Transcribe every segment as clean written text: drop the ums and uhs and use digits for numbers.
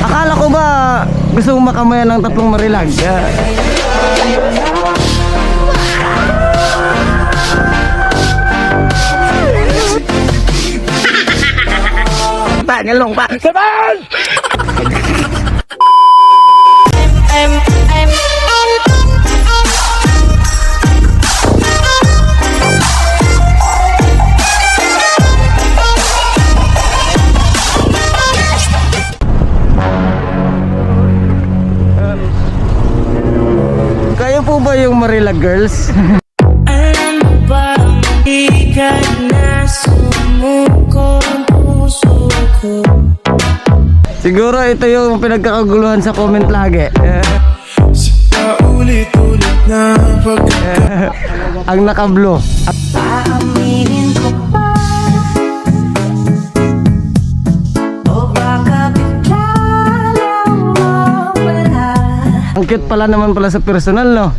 Akala ko ba gusto mong makamayan ng 3 marilag? Pa, ngalong pa. Saban! Kayo po ba yung Marilag Girls? Alam mo ba, hindi ka na sumuko ang puso ko. Siguro ito yung pinagkakaguluhan sa comment lagi. Paulit-ulit na Ang nakablo. Aaminin ko pa, o baka bigla lang mawala. Ang cute pala naman pala sa personal, no?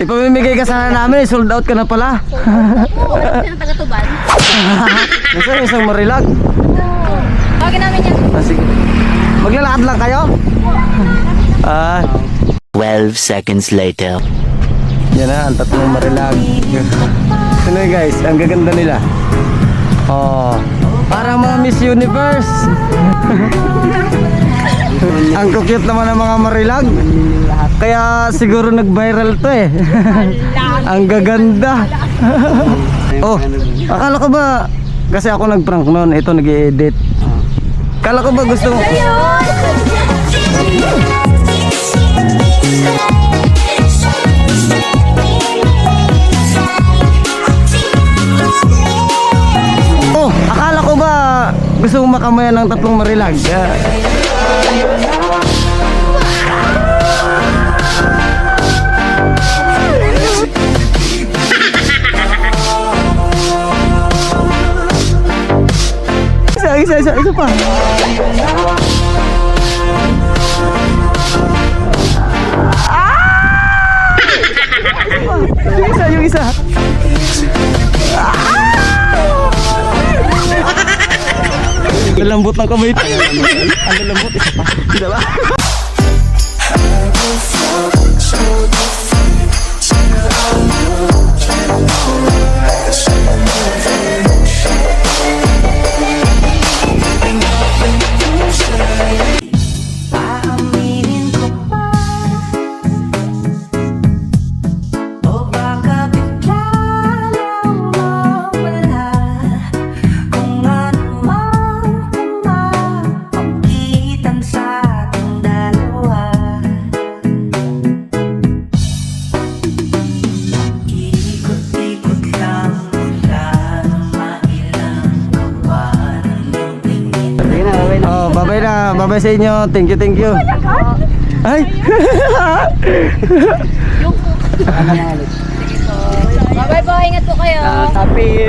Ipamimigay ka sana namin, sold out ka na pala. Sino taga-Tuban? Nasaan yung isang Marilag? Tawagin namin yan. Sige. Maglalakad lang kayo? 12 seconds later. Yan na, ang 3 Marilag. Sino yun, guys? Ang gaganda nila. Oh, parang mga Miss Universe. Ang cute naman ng mga Marilag. Kaya siguro nag-viral to eh. Ang gaganda. Oh, akala ko ba kasi ako nag-prank noon, ito nag-i-edit. Akala ko ba gusto mo? Oh, akala ko ba gusto mong makamayan ng 3 Marilag? Isa pa. Yung isa. Ang lambot ng kamay. Ang lambot, isa pa. Isa ba? Aaminin ko pa, o baka bigla lang mawala. Kung ano man kumapanggitan sa ating dalawa. Ikot-ikot lang mula nang mailang kawalan yung tingin. Oh, bye-bye na. Bye-bye sa inyo. Thank you, thank you. Ay! Bye-bye po. Ingat po kayo. Happy